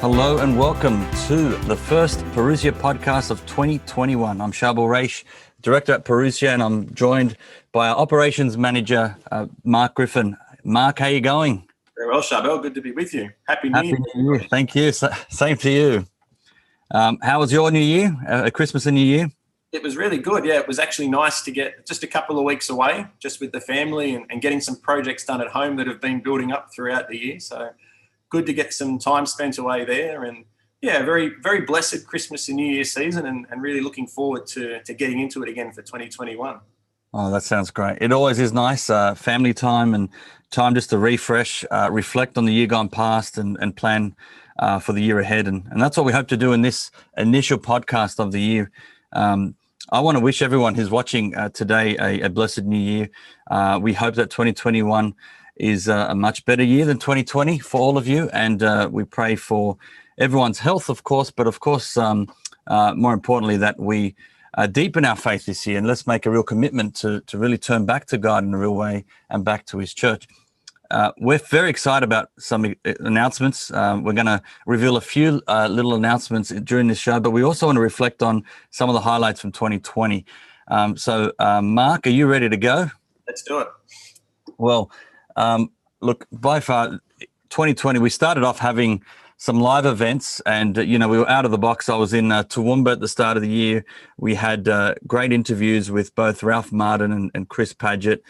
Hello and welcome to the first Parousia podcast of 2021. I'm Charbel, Director at Parousia, and I'm joined by our Operations Manager, Mark Griffin. Mark, how are you going? Very well, Charbel. Good to be with you. Happy New Year. Happy New Year. Thank you. Same to you. How was your New Year, Christmas and New Year? It was really good. Yeah, it was actually nice to get just a couple of weeks away, just with the family and getting some projects done at home that have been building up throughout the year. So good to get some time spent away there. And yeah, very, very blessed Christmas and New Year season and really looking forward to getting into it again for 2021. Oh, that sounds great. It always is nice, family time and time just to refresh, reflect on the year gone past and plan for the year ahead. And that's what we hope to do in this initial podcast of the year. I want to wish everyone who's watching today a blessed new year. We hope that 2021 is a much better year than 2020 for all of you. And we pray for everyone's health, of course, but of course, more importantly, that we deepen our faith this year and let's make a real commitment to really turn back to God in a real way and back to his church. We're very excited about some announcements. We're going to reveal a few little announcements during this show, but we also want to reflect on some of the highlights from 2020. So, Mark, are you ready to go? Let's do it. Well, look, by far, 2020, we started off having some live events and, we were out of the box. I was in Toowoomba at the start of the year. We had great interviews with both Ralph Martin and Chris Paget.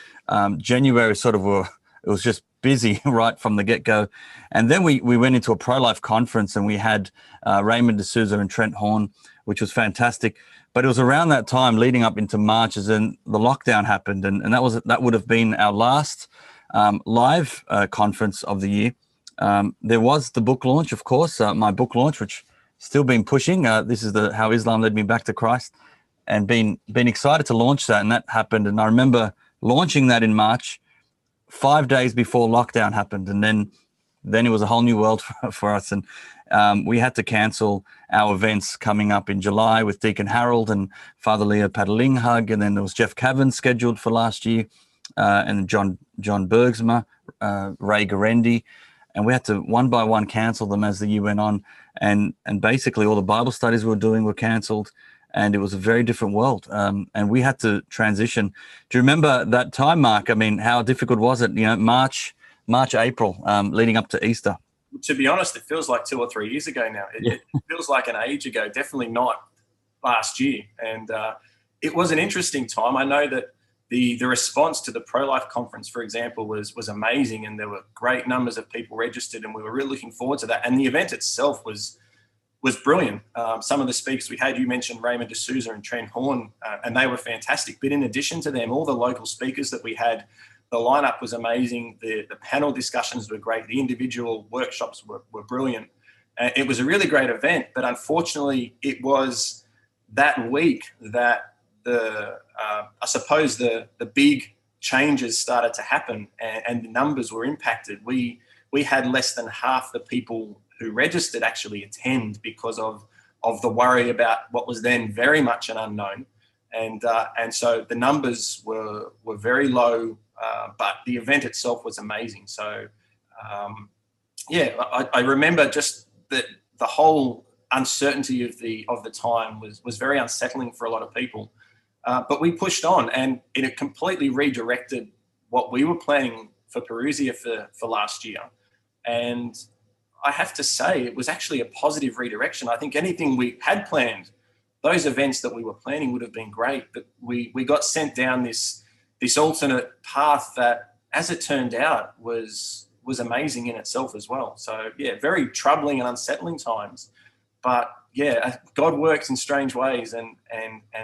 January it was just busy right from the get-go. And then we went into a pro-life conference and we had Raymond D'Souza and Trent Horn, which was fantastic. But it was around that time leading up into March as then the lockdown happened. And that would have been our last live conference of the year. There was the book launch, of course, my book launch, which still been pushing. This is How Islam Led Me Back to Christ, and been excited to launch that. And that happened. And I remember launching that in March, 5 days before lockdown happened. And then it was a whole new world for us. And we had to cancel our events coming up in July with Deacon Harold and Father Leo Padalinghug. And then there was Jeff Cavan scheduled for last year, and John Bergsma, Ray Garendi. And we had to one by one cancel them as the year went on. And basically all the Bible studies we were doing were canceled. And it was a very different world. And we had to transition. Do you remember that time, Mark? I mean, how difficult was it? March, April, leading up to Easter. To be honest, it feels like 2 or 3 years ago now. It feels like an age ago, definitely not last year. And it was an interesting time. I know that the response to the pro-life conference, for example, was amazing. And there were great numbers of people registered and we were really looking forward to that. And the event itself was brilliant. Some of the speakers we had, you mentioned Raymond D'Souza and Trent Horn, and they were fantastic. But in addition to them, all the local speakers that we had, the lineup was amazing. The panel discussions were great. The individual workshops were brilliant. It was a really great event, but unfortunately it was that week that I suppose the big changes started to happen and the numbers were impacted. We had less than half the people who registered actually attend because of the worry about what was then very much an unknown. And so the numbers were very low, but the event itself was amazing. So, I remember just that the whole uncertainty of the time was very unsettling for a lot of people. But we pushed on and it completely redirected what we were planning for Parousia for last year. And I have to say, it was actually a positive redirection. I think anything we had planned, those events that we were planning would have been great, but we got sent down this alternate path that, as it turned out, was amazing in itself as well. So, yeah, very troubling and unsettling times. But, yeah, God works in strange ways, and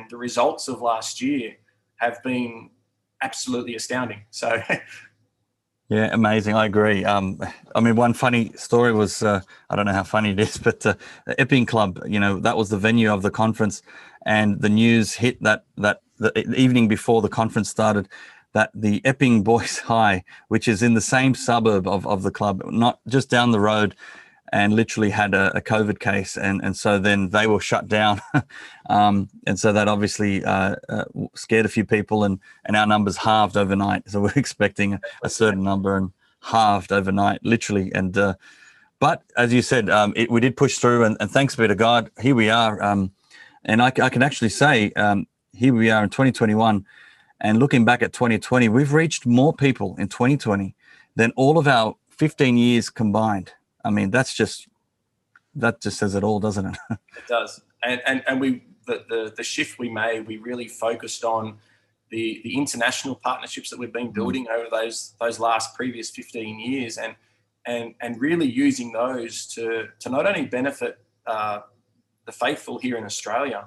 the results of last year have been absolutely astounding. So Yeah, amazing. I agree. One funny story was, I don't know how funny it is, but the Epping Club, that was the venue of the conference, and the news hit that the evening before the conference started that the Epping Boys High, which is in the same suburb of the club, not just down the road, and literally had a COVID case. And so then they were shut down. And so that obviously scared a few people, and our numbers halved overnight. So we're expecting a certain number and halved overnight, literally. And But as you said, we did push through, and thanks be to God, here we are. And I can actually say, here we are in 2021, and looking back at 2020, we've reached more people in 2020 than all of our 15 years combined. I mean, that just says it all, doesn't it? It does. And the shift we made, we really focused on the international partnerships that we've been building over those last previous 15 years, and really using those to not only benefit the faithful here in Australia,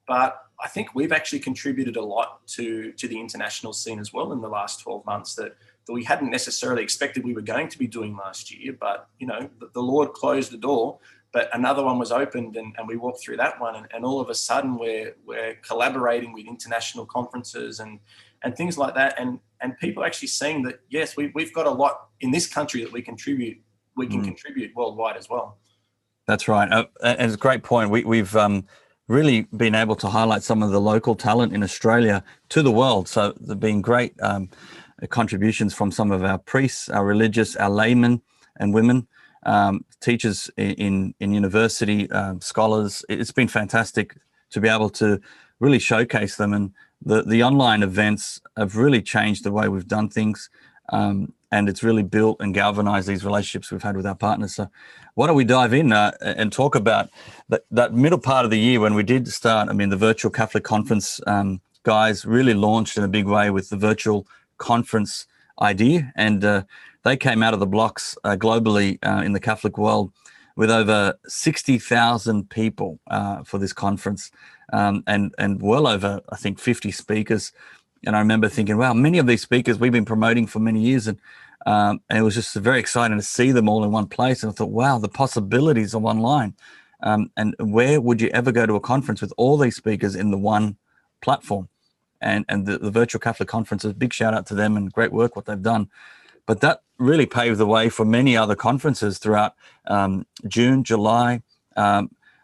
but I think we've actually contributed a lot to the international scene as well in the last 12 months that we hadn't necessarily expected we were going to be doing last year. But, you know, the Lord closed the door, but another one was opened, and we walked through that one. And all of a sudden we're collaborating with international conferences and things like that. And people actually seeing that, yes, we've got a lot in this country that we can contribute worldwide as well. That's right. And it's a great point. We've really been able to highlight some of the local talent in Australia to the world. So there've been great contributions from some of our priests, our religious, our laymen and women, teachers in university, scholars. It's been fantastic to be able to really showcase them. And the online events have really changed the way we've done things. And it's really built and galvanized these relationships we've had with our partners. So why don't we dive in and talk about that middle part of the year when we did start. I mean, the Virtual Catholic Conference guys really launched in a big way with the virtual conference idea. And they came out of the blocks globally in the Catholic world with over 60,000 people for this conference, and well over, I think, 50 speakers. And I remember thinking, wow, many of these speakers we've been promoting for many years. And it was just very exciting to see them all in one place. And I thought, wow, the possibilities of online. And where would you ever go to a conference with all these speakers in the one platform? And the Virtual Catholic Conference, a big shout out to them and great work what they've done. But that really paved the way for many other conferences throughout June, July.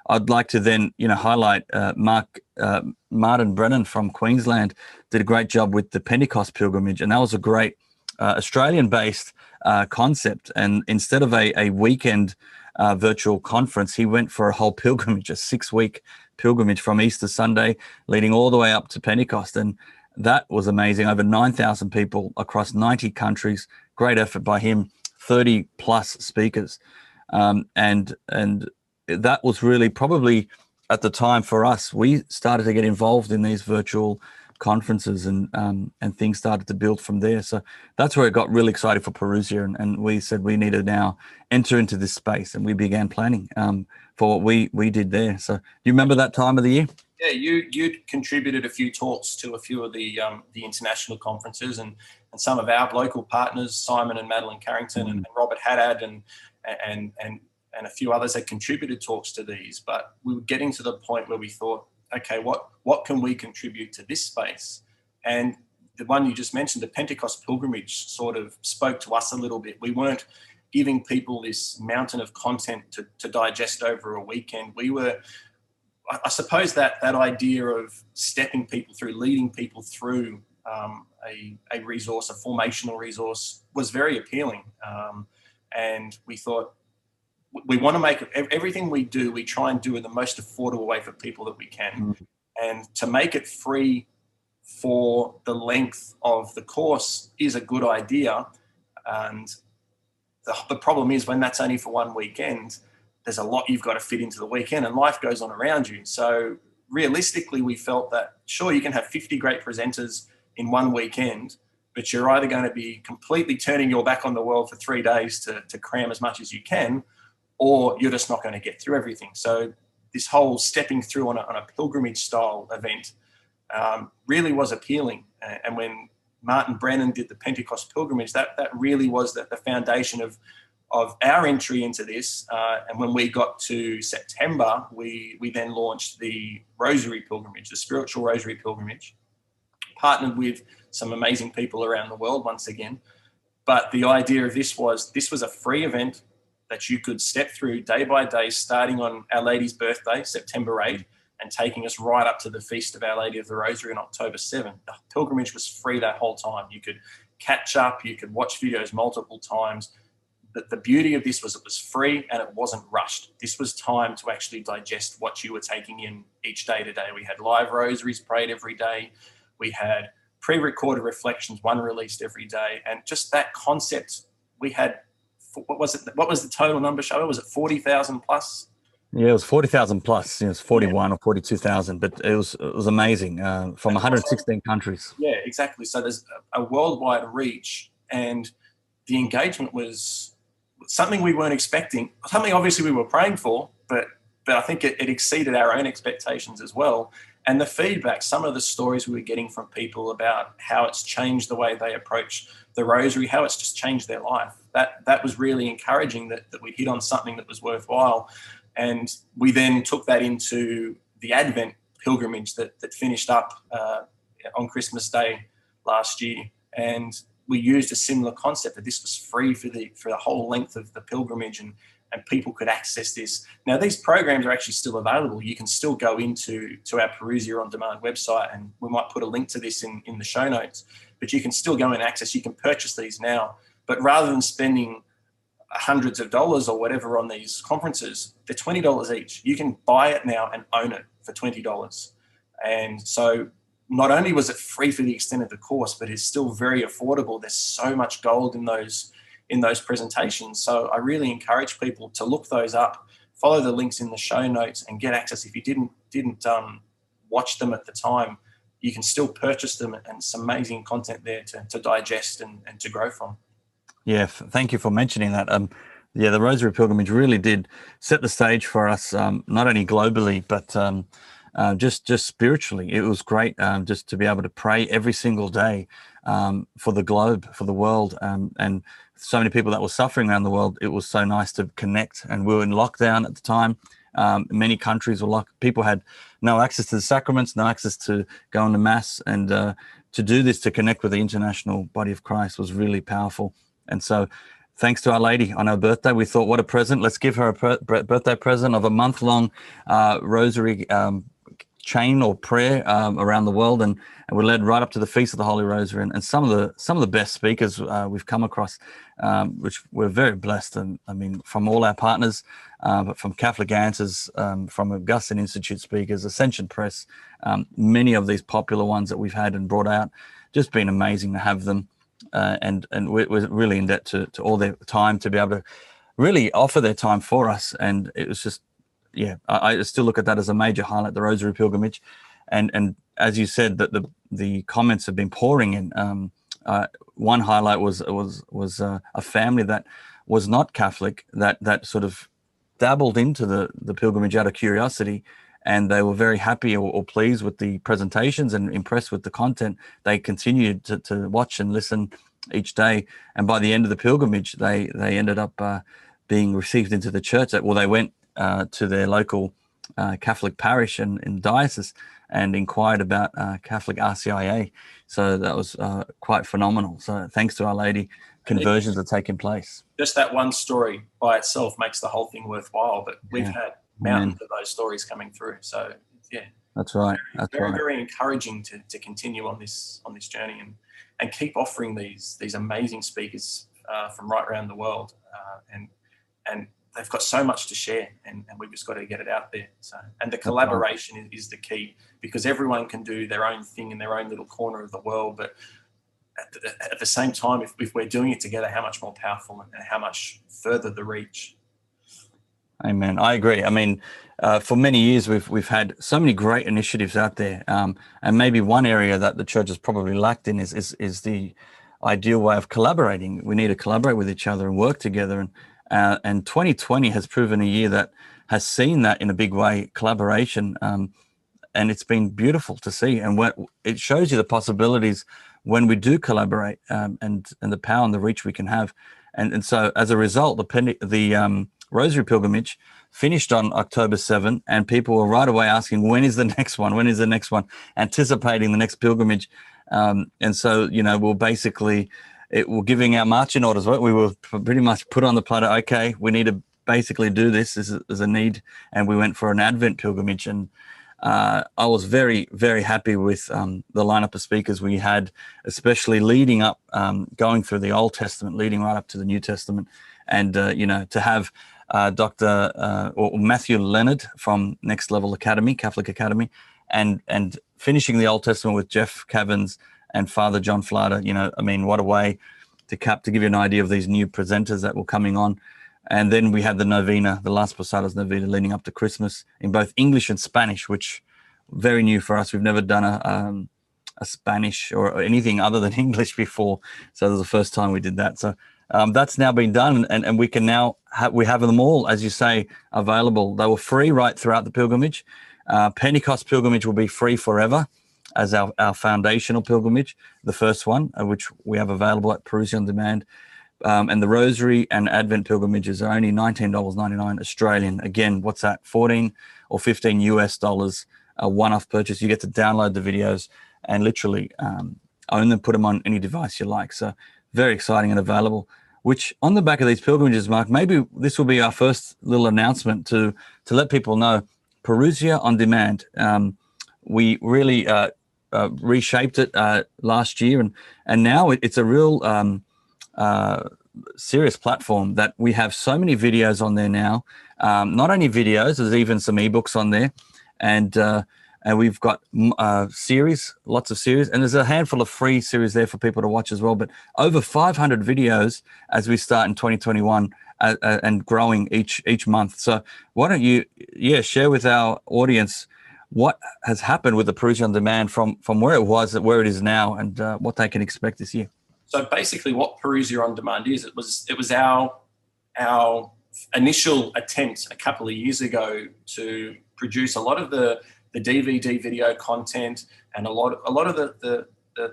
I'd like to then, highlight Martin Brennan from Queensland did a great job with the Pentecost Pilgrimage, and that was a great Australian-based concept. And instead of a weekend virtual conference, he went for a whole pilgrimage, a 6-week pilgrimage from Easter Sunday leading all the way up to Pentecost. And that was amazing. Over 9,000 people across 90 countries. Great effort by him. 30 plus speakers, and that was really probably at the time for us. We started to get involved in these virtual conferences, and things started to build from there. So that's where it got really excited for Parousia, and we said we need to now enter into this space, and we began planning for what we did there. So do you remember that time of the year? Yeah, you'd contributed a few talks to a few of the international conferences, and some of our local partners, Simon and Madeline Carrington and Robert Haddad and a few others had contributed talks to these. But we were getting to the point where we thought, okay, what can we contribute to this space? And the one you just mentioned, the Pentecost Pilgrimage, sort of spoke to us a little bit. We weren't giving people this mountain of content to digest over a weekend. We were, I suppose, that idea of stepping people through, leading people through a resource, a formational resource, was very appealing. And we thought, we want to make everything we do, we try and do in the most affordable way for people that we can. And to make it free for the length of the course is a good idea. And the problem is, when that's only for one weekend, there's a lot you've got to fit into the weekend, and life goes on around you. So realistically, we felt that, sure, you can have 50 great presenters in one weekend, but you're either going to be completely turning your back on the world for 3 days to cram as much as you can, or you're just not going to get through everything. So this whole stepping through on a pilgrimage style event really was appealing. And when Martin Brennan did the Pentecost Pilgrimage, that really was the foundation of our entry into this. And when we got to September, we then launched the Rosary Pilgrimage, the Spiritual Rosary Pilgrimage, partnered with some amazing people around the world once again. But the idea of this was a free event that you could step through day by day, starting on Our Lady's birthday, September 8th, and taking us right up to the Feast of Our Lady of the Rosary on October 7th. The pilgrimage was free that whole time. You could catch up, you could watch videos multiple times, the beauty of this was it was free and it wasn't rushed. This was time to actually digest what you were taking in each day to day. We had live rosaries prayed every day. We had pre-recorded reflections, one released every day. And just that concept, we had, what was the total number, Charbel? Was it 40,000 plus? Yeah, it was 40,000 plus. It was 41 or 42,000, but it was amazing from 116 countries. Yeah, exactly. So there's a worldwide reach, and the engagement was something we weren't expecting, something obviously we were praying for, but I think it exceeded our own expectations as well. And the feedback, some of the stories we were getting from people about how it's changed the way they approach the rosary, how it's just changed their life. That was really encouraging that we hit on something that was worthwhile. And we then took that into the Advent pilgrimage that finished up on Christmas Day last year. And we used a similar concept that this was free for the whole length of the pilgrimage, and people could access this. Now, these programs are actually still available. You can still go into our Parousia On Demand website, and we might put a link to this in the show notes, but you can still go and access, you can purchase these now. But rather than spending hundreds of dollars or whatever on these conferences, they're $20 each. You can buy it now and own it for $20. And so not only was it free for the extent of the course, but it's still very affordable. There's so much gold in those presentations. So I really encourage people to look those up, follow the links in the show notes, and get access. If you didn't watch them at the time, you can still purchase them, and some amazing content there to digest and to grow from. Yeah, thank you for mentioning that. The Rosary Pilgrimage really did set the stage for us, not only globally, but just spiritually. It was great just to be able to pray every single day for the globe, for the world, and so many people that were suffering around the world. It was so nice to connect, and we were in lockdown at the time. Many countries were locked. People had no access to the sacraments, no access to going to mass, and to do this, to connect with the international body of Christ, was really powerful. And so thanks to Our Lady on her birthday, we thought, what a present. Let's give her a birthday present of a month-long rosary chain or prayer around the world, and we're led right up to the Feast of the Holy Rosary, and some of the best speakers we've come across, which we're very blessed. And I mean, from all our partners, but from Catholic Answers, from Augustine Institute speakers, Ascension Press, many of these popular ones that we've had and brought out, just been amazing to have them, and we're really in debt to all their time to be able to really offer their time for us. And it was just, yeah, I still look at that as a major highlight, the Rosary Pilgrimage. And as you said, that the comments have been pouring in. One highlight was a family that was not Catholic that sort of dabbled into the pilgrimage out of curiosity, and they were very happy or pleased with the presentations and impressed with the content. They continued to watch and listen each day, and by the end of the pilgrimage, they ended up being received into the church. Well, they went to their local Catholic parish and diocese and inquired about Catholic RCIA. So that was quite phenomenal. So thanks to Our Lady, conversions are taking place. Just that one story by itself makes the whole thing worthwhile, but we've had mountains of those stories coming through. So yeah, that's right. Very encouraging to continue on this journey and keep offering these amazing speakers from right around the world, and they've got so much to share, and we've just got to get it out there. So, and the collaboration is the key, because everyone can do their own thing in their own little corner of the world, but at the same time, if we're doing it together, how much more powerful and how much further the reach. Amen. I agree. I mean, for many years we've had so many great initiatives out there, and maybe one area that the church has probably lacked in is the ideal way of collaborating. We need to collaborate with each other and work together, and 2020 has proven a year that has seen that in a big way, collaboration, and it's been beautiful to see. And it shows you the possibilities when we do collaborate, and the power and the reach we can have. And so as a result, the Rosary Pilgrimage finished on October 7, and people were right away asking, when is the next one? When is the next one? Anticipating the next pilgrimage. And so, we're giving our marching orders. Right? We were pretty much put on the platter. Okay, we need to basically do this. This is a need. And we went for an Advent pilgrimage. And I was very, very happy with the lineup of speakers we had, especially leading up, going through the Old Testament, leading right up to the New Testament. and to have Dr. Or Matthew Leonard from Next Level Academy, Catholic Academy, and finishing the Old Testament with Jeff Cavins and Father John Flatter. What a way to give you an idea of these new presenters that were coming on. And then we had the novena, the Las Posadas novena, leading up to Christmas in both English and Spanish, which very new for us. We've never done a Spanish or anything other than English before, so this was the first time we did that. So that's now been done, and we can now we have them all, as you say, available. They were free right throughout the pilgrimage. Pentecost Pilgrimage will be free forever as our foundational pilgrimage, the first one, which we have available at Parousia on Demand. And the Rosary and Advent pilgrimages are only $19.99 Australian. Again, what's that? 14 or 15 US dollars, a one-off purchase. You get to download the videos and literally own them, put them on any device you like. So very exciting and available, which on the back of these pilgrimages, Mark, maybe this will be our first little announcement to let people know Parousia on Demand. We really reshaped it last year, and now it's a real serious platform that we have so many videos on there now. Not only videos, there's even some ebooks on there, and we've got series, lots of series, and there's a handful of free series there for people to watch as well. But over 500 videos as we start in 2021 and growing each month. So why don't you share with our audience what has happened with the Parousia on Demand from where it was to where it is now, and what they can expect this year. So basically what Parousia on Demand is, it was our initial attempt a couple of years ago to produce a lot of the DVD video content and a lot of the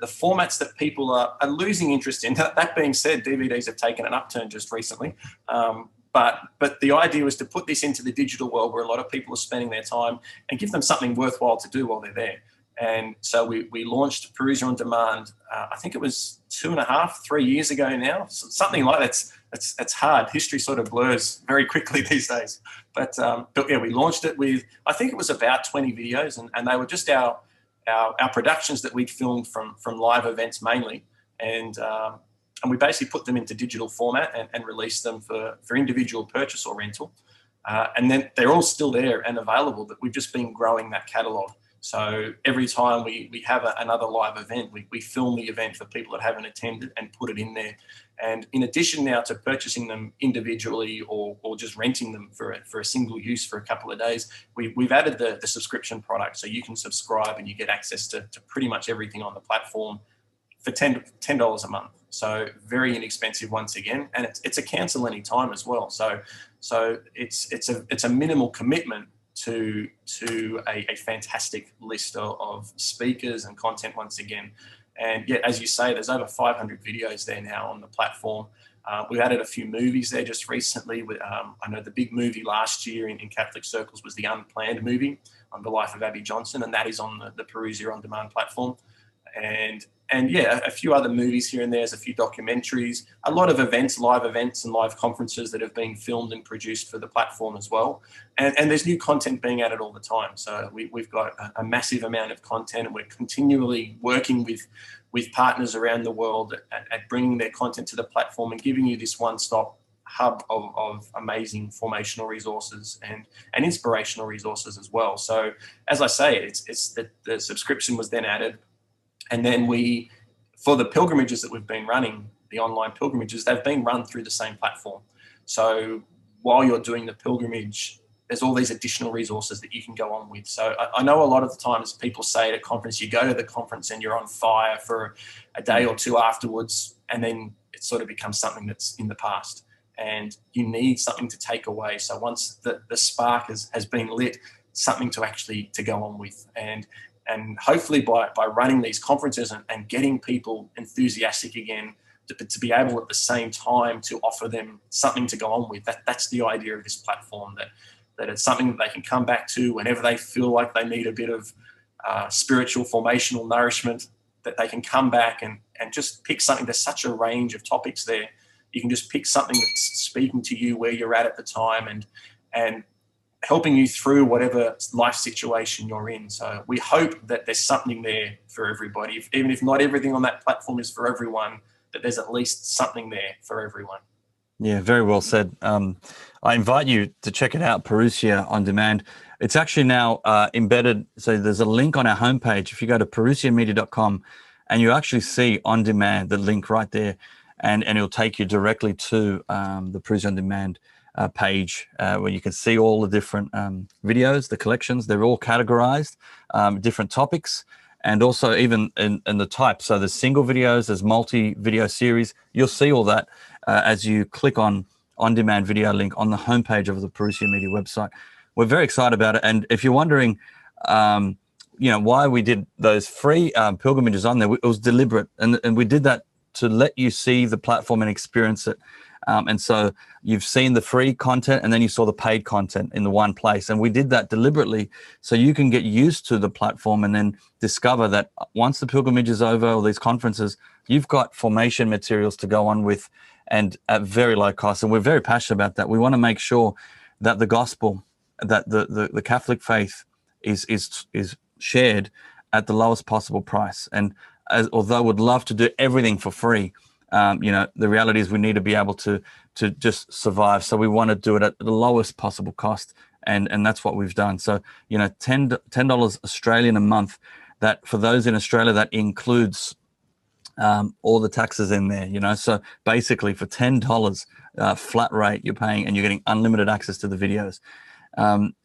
formats that people are losing interest in. That being said, DVDs have taken an upturn just recently. But the idea was to put this into the digital world where a lot of people are spending their time and give them something worthwhile to do while they're there. And so we launched Parousia on Demand, I think it was 2.5, 3 years ago now, something like that. It's hard. History sort of blurs very quickly these days. But yeah, we launched it with, I think it was about 20 videos, and they were just our productions that we'd filmed from live events mainly. And we basically put them into digital format and released them for individual purchase or rental. And then they're all still there and available, but we've just been growing that catalogue. So every time we have another live event, we film the event for people that haven't attended and put it in there. And in addition now to purchasing them individually or just renting them for a single use for a couple of days, we've added the subscription product. So you can subscribe and you get access to pretty much everything on the platform for $10 a month. So very inexpensive once again, and it's a cancel any time as well. So it's a minimal commitment to a fantastic list of speakers and content once again. And yeah, as you say, there's over 500 videos there now on the platform. We've added a few movies there just recently. I know the big movie last year in Catholic circles was the Unplanned movie on the life of Abby Johnson, and that is on the Parousia on Demand platform. And yeah, a few other movies here and there, a few documentaries, a lot of events, live events and live conferences that have been filmed and produced for the platform as well. And there's new content being added all the time. So we've got a massive amount of content, and we're continually working with partners around the world at bringing their content to the platform and giving you this one-stop hub of amazing formational resources and inspirational resources as well. So as I say, it's the subscription was then added. And then for the pilgrimages that we've been running, the online pilgrimages, they've been run through the same platform. So while you're doing the pilgrimage, there's all these additional resources that you can go on with. So I know a lot of the times people say at a conference, you go to the conference and you're on fire for a day or two afterwards, and then it sort of becomes something that's in the past. And you need something to take away. So once the spark has been lit, something to go on with. And hopefully by running these conferences and getting people enthusiastic again, to be able at the same time to offer them something to go on with, that's the idea of this platform, that it's something that they can come back to whenever they feel like they need a bit of spiritual formational nourishment, that they can come back and just pick something. There's such a range of topics there. You can just pick something that's speaking to you where you're at the time and helping you through whatever life situation you're in. So we hope that there's something there for everybody. Even if not everything on that platform is for everyone, that there's at least something there for everyone. Yeah, very well said. I invite you to check it out, Parousia on demand. It's actually now embedded. So there's a link on our homepage. If you go to parousiamedia.com and you actually see on demand, the link right there, and it'll take you directly to the Parousia on demand page where you can see all the different videos, the collections. They're all categorized, different topics, and also even in the type. So there's single videos, there's multi-video series. You'll see all that as you click on-demand video link on the homepage of the Parousia Media website. We're very excited about it. And if you're wondering, why we did those free pilgrimages on there, it was deliberate. And we did that to let you see the platform and experience it. And so you've seen the free content and then you saw the paid content in the one place. And we did that deliberately so you can get used to the platform and then discover that once the pilgrimage is over or these conferences, you've got formation materials to go on with and at very low cost. And we're very passionate about that. We want to make sure that the gospel, that the Catholic faith is shared at the lowest possible price. And although we'd love to do everything for free, the reality is we need to be able to just survive. So we want to do it at the lowest possible cost. And that's what we've done. So, $10 Australian a month, that for those in Australia, that includes all the taxes in there, so basically for $10 flat rate you're paying and you're getting unlimited access to the videos.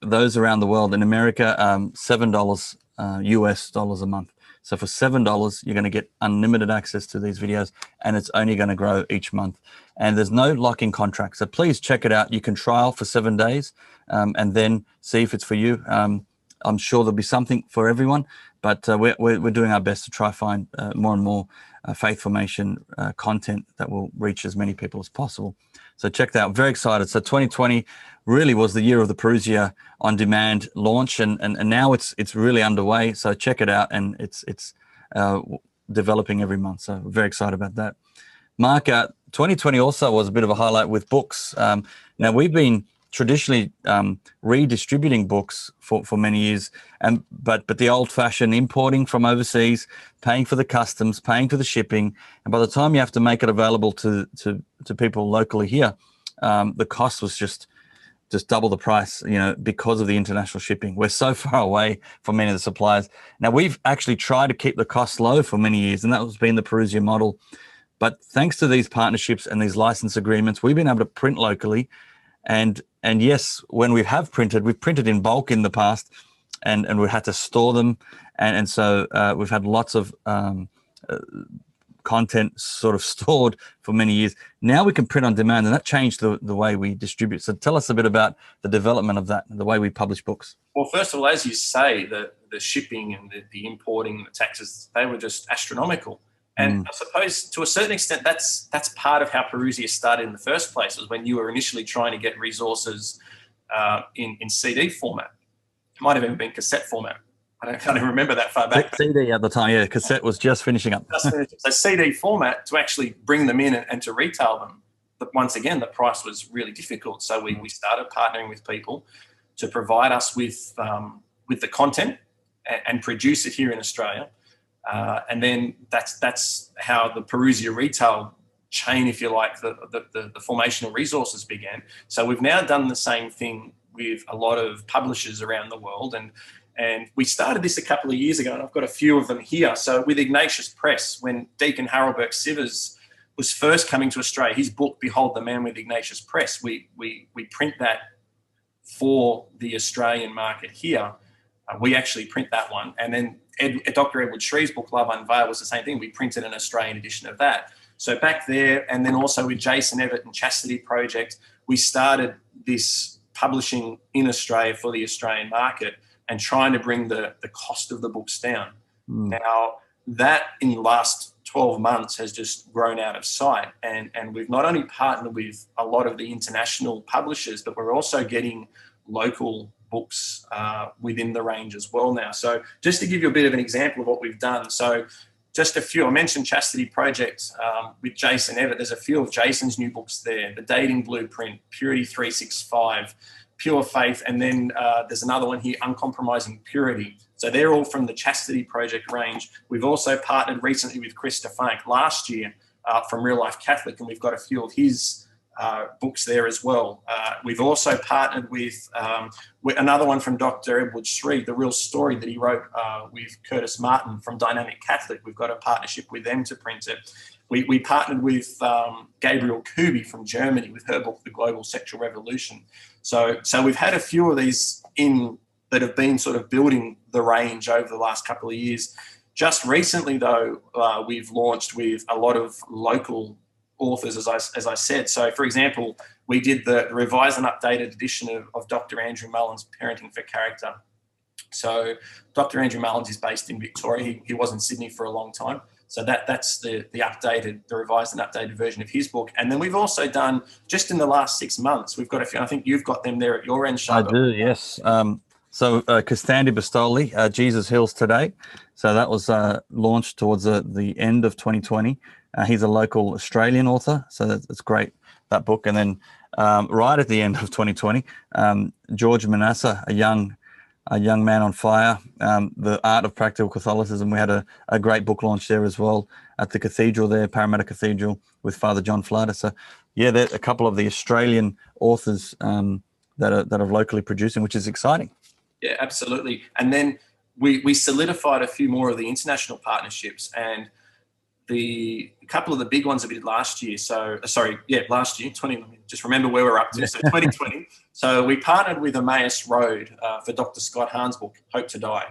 Those around the world, in America, $7 US dollars a month. So for $7, you're going to get unlimited access to these videos, and it's only going to grow each month. And there's no lock-in contract. So please check it out. You can trial for 7 days and then see if it's for you. I'm sure there'll be something for everyone, but we're doing our best to try find more and more faith formation content that will reach as many people as possible. So check that out. Very excited. So 2020 really was the year of the Parousia on demand launch, and now it's really underway. So check it out, and it's developing every month. So we're very excited about that. Mark, 2020 also was a bit of a highlight with books. Now we've been traditionally redistributing books for many years, but the old-fashioned importing from overseas, paying for the customs, paying for the shipping, and by the time you have to make it available to people locally here, the cost was just double the price, because of the international shipping. We're so far away from many of the suppliers. Now we've actually tried to keep the costs low for many years, and that has been the Parousia model. But thanks to these partnerships and these license agreements, we've been able to print locally. And yes, when we've printed in bulk in the past, and we had to store them, and so we've had lots of content sort of stored for many years. Now we can print on demand, and that changed the way we distribute. So tell us a bit about the development of that, the way we publish books. Well, first of all, as you say, the shipping and the importing, the taxes, they were just astronomical. And I suppose to a certain extent, that's part of how Parousia started in the first place, was when you were initially trying to get resources in CD format. It might have even been cassette format. I can't even remember that far back. CD at the time, yeah. Cassette was just finishing up. So CD format, to actually bring them in and to retail them, but once again, the price was really difficult. So we started partnering with people to provide us with the content and produce it here in Australia. And then that's how the Parousia retail chain, if you like, the formational resources began. So we've now done the same thing with a lot of publishers around the world. And we started this a couple of years ago, and I've got a few of them here. So with Ignatius Press, when Deacon Harold Burke-Sivers was first coming to Australia, his book, Behold the Man with Ignatius Press, we print that for the Australian market here. We actually print that one. And then Dr. Edward Shreve's book, Love Unveiled, was the same thing. We printed an Australian edition of that. So back there, and then also with Jason Evett and Chastity Project, we started this publishing in Australia for the Australian market and trying to bring the cost of the books down. Now, that in the last 12 months has just grown out of sight. And we've not only partnered with a lot of the international publishers, but we're also getting local books within the range as well now. So just to give you a bit of an example of what we've done. So just a few, I mentioned Chastity Project with Jason Evett. There's a few of Jason's new books there, The Dating Blueprint, Purity 365, Pure Faith, and then there's another one here, Uncompromising Purity. So they're all from the Chastity Project range. We've also partnered recently with Chris Stefanic last year from Real Life Catholic, and we've got a few of his books there as well. We've also partnered with another one from Dr. Edward Shree, The Real Story, that he wrote with Curtis Martin from Dynamic Catholic. We've got a partnership with them to print it. We partnered with Gabriel Kubi from Germany with her book, The Global Sexual Revolution. So we've had a few of these that have been sort of building the range over the last couple of years. Just recently, though, we've launched with a lot of local authors, as I said. So, for example, we did the revised and updated edition of Dr. Andrew Mullen's Parenting for Character. So Dr. Andrew Mullins is based in Victoria. He was in Sydney for a long time. So that's the revised and updated version of his book. And then we've also done, just in the last 6 months, we've got a few, I think you've got them there at your end, Charbel. I do, yes. Costandi Bastoli, Jesus Heals Today. So that was launched towards the end of 2020. He's a local Australian author, so that's great, that book. And then right at the end of 2020, George Manasseh, a young man on fire, The Art of Practical Catholicism. We had a great book launch there as well at the cathedral there, Parramatta Cathedral, with Father John Flatter. So yeah, there's a couple of the Australian authors that are locally producing, which is exciting. Yeah, absolutely. And then we solidified a few more of the international partnerships, and a couple of the big ones that we did last year. Last year, 20. Just remember where we're up to. So 2020. So we partnered with Emmaus Road for Dr. Scott Hahn's book, Hope to Die,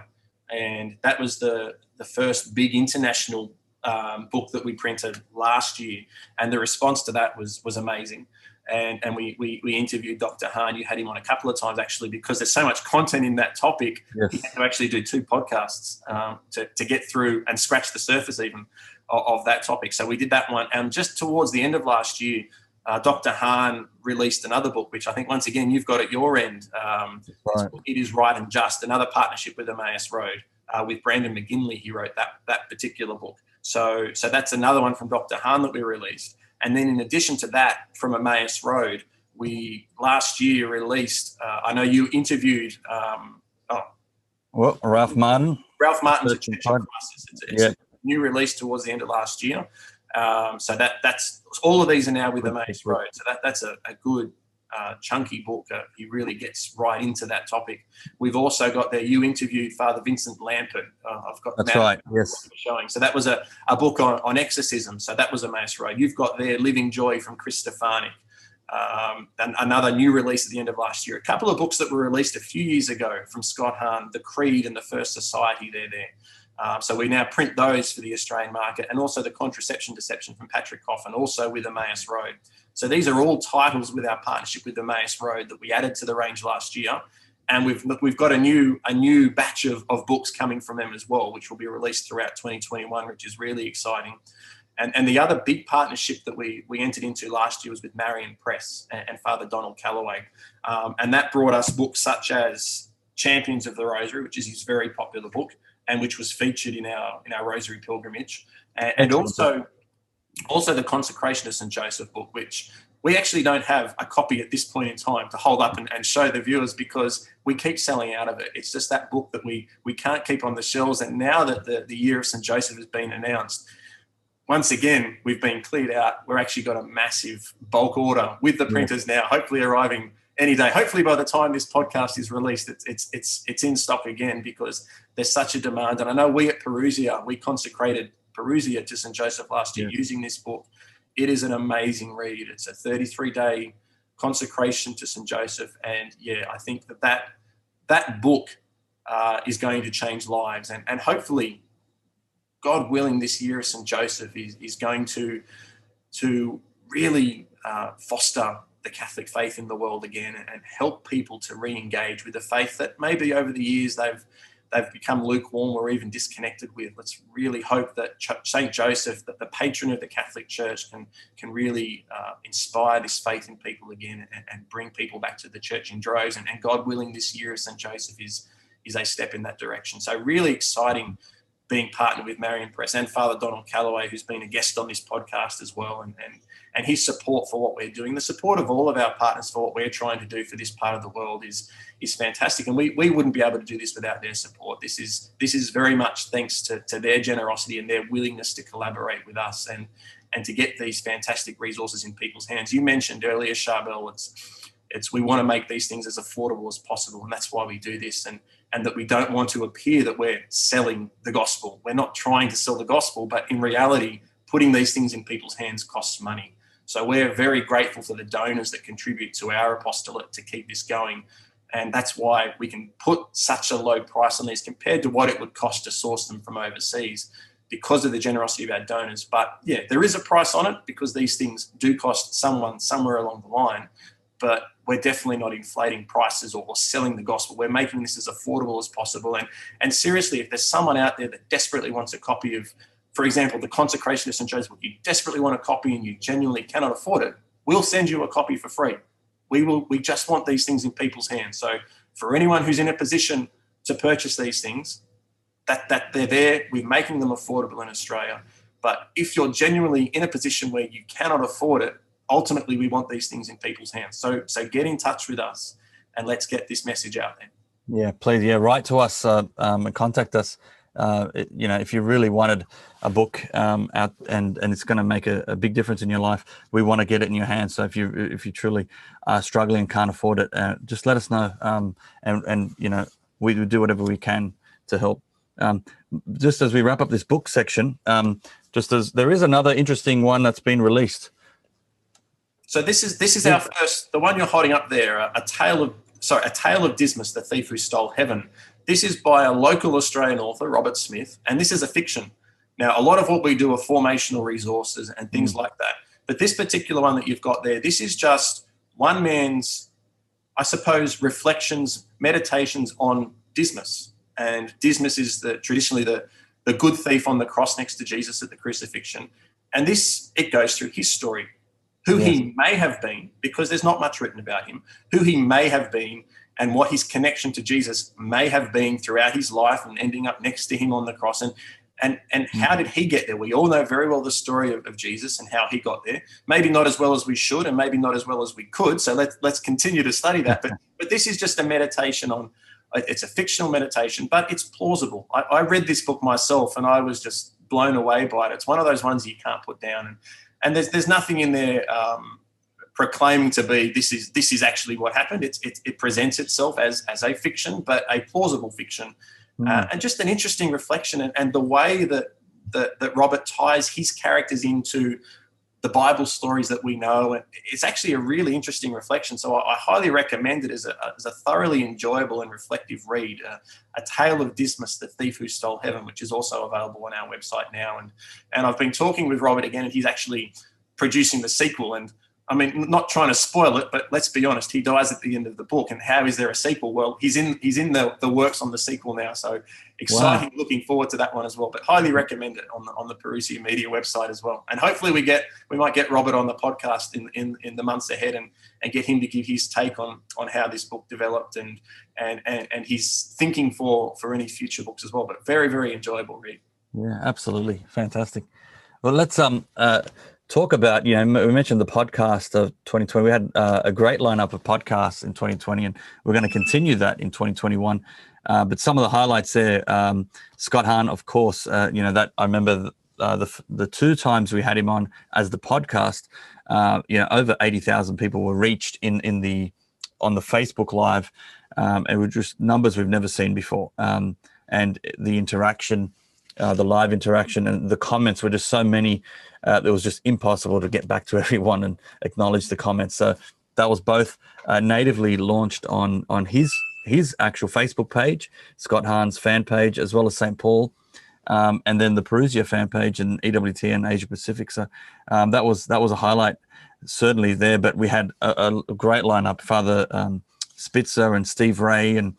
and that was the first big international book that we printed last year, and the response to that was amazing. And we interviewed Dr. Hahn. You had him on a couple of times, actually, because there's so much content in that topic. Yes. He had to actually do 2 podcasts to get through and scratch the surface even of that topic. So we did that one. And just towards the end of last year, Dr. Hahn released another book, which I think, once again, you've got at your end. Right. It Is Right and Just, another partnership with Emmaus Road. With Brandon McGinley, he wrote that particular book. So that's another one from Dr. Hahn that we released. And then in addition to that, from Emmaus Road, we last year released, I know you interviewed... Ralph Martin. Ralph Martin's A Church in Crisis. It's a new release towards the end of last year. So that's all of these are now with Emmaus Road. So that's a good chunky book. He really gets right into that topic. We've also got there, you interviewed Father Vincent Lampert. I've got that's right, yes. Showing. So that was a book on exorcism. So that was Emmaus Road. You've got there Living Joy from Chris Stefanik. And another new release at the end of last year. A couple of books that were released a few years ago from Scott Hahn, The Creed and The First Society, they're there. So we now print those for the Australian market, and also The Contraception Deception from Patrick Coffin, also with Emmaus Road. So these are all titles with our partnership with Emmaus Road that we added to the range last year. And we've got a new batch of books coming from them as well, which will be released throughout 2021, which is really exciting. And the other big partnership that we entered into last year was with Marion Press and Father Donald Calloway. And that brought us books such as Champions of the Rosary, which is his very popular book, and which was featured in our Rosary Pilgrimage. And also the Consecration of St. Joseph book, which we actually don't have a copy at this point in time to hold up and show the viewers, because we keep selling out of it. It's just that book that we can't keep on the shelves. And now that the year of St. Joseph has been announced, once again, we've been cleared out. We're actually got a massive bulk order with the printers now, hopefully arriving any day. Hopefully by the time this podcast is released, it's in stock again, because there's such a demand. And I know we at Parousia, we consecrated Parousia to St. Joseph last year using this book. It is an amazing read. It's a 33-day consecration to St. Joseph. And I think that book is going to change lives. And hopefully, God willing, this year of St. Joseph is going to really foster the Catholic faith in the world again, and help people to re-engage with a faith that maybe over the years they've become lukewarm or even disconnected with. Let's really hope that St. Joseph, that the patron of the Catholic Church, can really inspire this faith in people again, and bring people back to the church in droves. And God willing, this year of St. Joseph is a step in that direction. So really exciting being partnered with Marion Press and Father Donald Calloway, who's been a guest on this podcast as well, and his support for what we're doing. The support of all of our partners for what we're trying to do for this part of the world is fantastic. And we wouldn't be able to do this without their support. This is very much thanks to their generosity and their willingness to collaborate with us. and to get these fantastic resources in people's hands. You mentioned earlier, Charbel, we want to make these things as affordable as possible, and that's why we do this, and that we don't want to appear that we're selling the gospel. We're not trying to sell the gospel, but in reality, putting these things in people's hands costs money. So we're very grateful for the donors that contribute to our apostolate to keep this going. And that's why we can put such a low price on these compared to what it would cost to source them from overseas, because of the generosity of our donors. But yeah, there is a price on it because these things do cost someone somewhere along the line, but we're definitely not inflating prices or selling the gospel. We're making this as affordable as possible. And seriously, if there's someone out there that desperately wants a copy of, for example, the Consecration of St. Joe's book, you desperately want a copy and you genuinely cannot afford it, we'll send you a copy for free. We just want these things in people's hands. So for anyone who's in a position to purchase these things, that they're there, we're making them affordable in Australia. But if you're genuinely in a position where you cannot afford it, ultimately we want these things in people's hands. So get in touch with us and let's get this message out there. Yeah, please. Yeah, write to us and contact us. If you really wanted a book out and it's going to make a big difference in your life, we want to get it in your hands. So if you truly are struggling and can't afford it, just let us know. And we will do whatever we can to help. Just as we wrap up this book section, just as there is another interesting one that's been released. So this is our first, the one you're holding up there, a tale of Dismas, the thief who stole heaven. This is by a local Australian author, Robert Smith, and this is a fiction. Now, a lot of what we do are formational resources and things like that. But this particular one that you've got there, this is just one man's, I suppose, reflections, meditations on Dismas. And Dismas is traditionally the good thief on the cross next to Jesus at the crucifixion. And it goes through his story, who he may have been, because there's not much written about him, who he may have been, and what his connection to Jesus may have been throughout his life and ending up next to him on the cross. And how did he get there? We all know very well the story of Jesus and how he got there. Maybe not as well as we should, and maybe not as well as we could. So let's continue to study that. But this is just a meditation on. It's a fictional meditation, but it's plausible. I read this book myself, and I was just blown away by it. It's one of those ones you can't put down, and there's nothing in there proclaiming to be this is actually what happened. It presents itself as a fiction, but a plausible fiction. And just an interesting reflection, and the way that Robert ties his characters into the Bible stories that we know, and it's actually a really interesting reflection. So I highly recommend it as a thoroughly enjoyable and reflective read. A Tale of Dismas, the Thief Who Stole Heaven, which is also available on our website now. And I've been talking with Robert again, and he's actually producing the sequel. And I mean, not trying to spoil it, but let's be honest, he dies at the end of the book. And how is there a sequel? Well, he's in the works on the sequel now. So exciting, wow. Looking forward to that one as well. But highly recommend it on the Parousia Media website as well. And hopefully we might get Robert on the podcast in the months ahead and get him to give his take on how this book developed and his thinking for any future books as well. But very, very enjoyable read. Yeah, absolutely. Fantastic. Well, let's talk about, we mentioned the podcast of 2020. We had a great lineup of podcasts in 2020, and we're going to continue that in 2021. But some of the highlights there, Scott Hahn, of course, that I remember the two times we had him on as the podcast, over 80,000 people were reached on the Facebook Live, and were just numbers we've never seen before. And the interaction, the live interaction and the comments were just so many. It was just impossible to get back to everyone and acknowledge the comments. So that was both natively launched on his actual Facebook page, Scott Hahn's fan page, as well as St. Paul, and then the Parousia fan page and EWTN Asia Pacific. So that was a highlight certainly there. But we had a great lineup: Father Spitzer and Steve Ray, and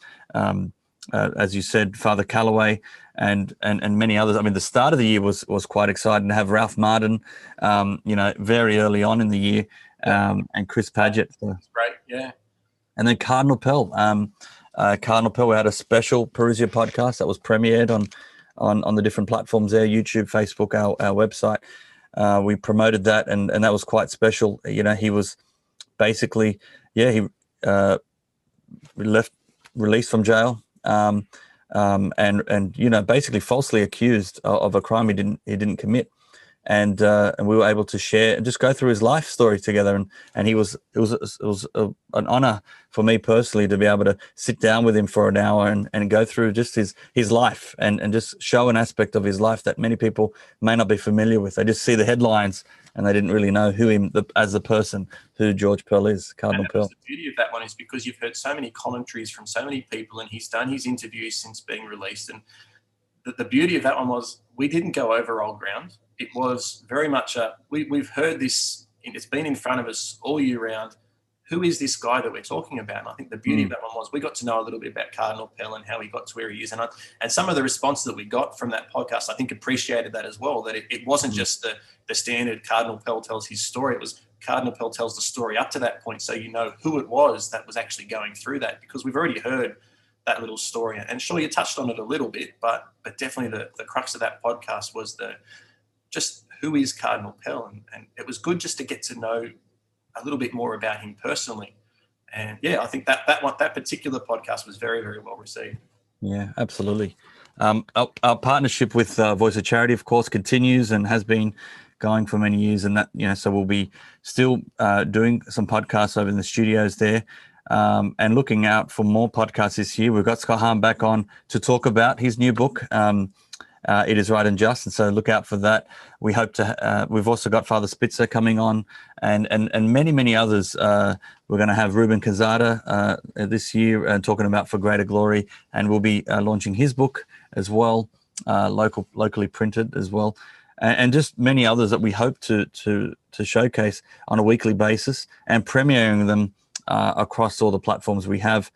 as you said, Father Calloway. And many others. I mean, the start of the year was quite exciting to have Ralph Martin, very early on in the year, and Chris Paget. That's great, yeah. And then Cardinal Pell. Cardinal Pell, we had a special Parousia podcast that was premiered on the different platforms there, YouTube, Facebook, our website. We promoted that, and that was quite special. He was basically, he released from jail. And basically falsely accused of a crime he didn't commit, and we were able to share and just go through his life story together. And it was an honor for me personally to be able to sit down with him for an hour and go through just his life and just show an aspect of his life that many people may not be familiar with. They just see the headlines and they didn't really know as the person who George Pell is, Cardinal Pell. The beauty of that one is because you've heard so many commentaries from so many people, and he's done his interviews since being released. And the beauty of that one was we didn't go over old ground. It was very much we've heard this, it's been in front of us all year round. Who is this guy that we're talking about? And I think the beauty of that one was we got to know a little bit about Cardinal Pell and how he got to where he is. And some of the response that we got from that podcast, I think appreciated that as well, that it wasn't just the standard Cardinal Pell tells his story. It was Cardinal Pell tells the story up to that point, so you know who it was that was actually going through that, because we've already heard that little story. And sure, you touched on it a little bit, but definitely the crux of that podcast was just who is Cardinal Pell. And it was good just to get to know a little bit more about him personally. And yeah, I think that particular podcast was very, very well received. Yeah, absolutely. Our partnership with Voice of Charity, of course, continues and has been going for many years, and that, so we'll be still doing some podcasts over in the studios there, and looking out for more podcasts this year. We've got Scott Hahn back on to talk about his new book, It Is Right and Just, and so look out for that. We hope to. We've also got Father Spitzer coming on, and many others. We're going to have Ruben Cazada this year talking about For Greater Glory, and we'll be launching his book as well, locally printed as well, and just many others that we hope to showcase on a weekly basis and premiering them across all the platforms we have.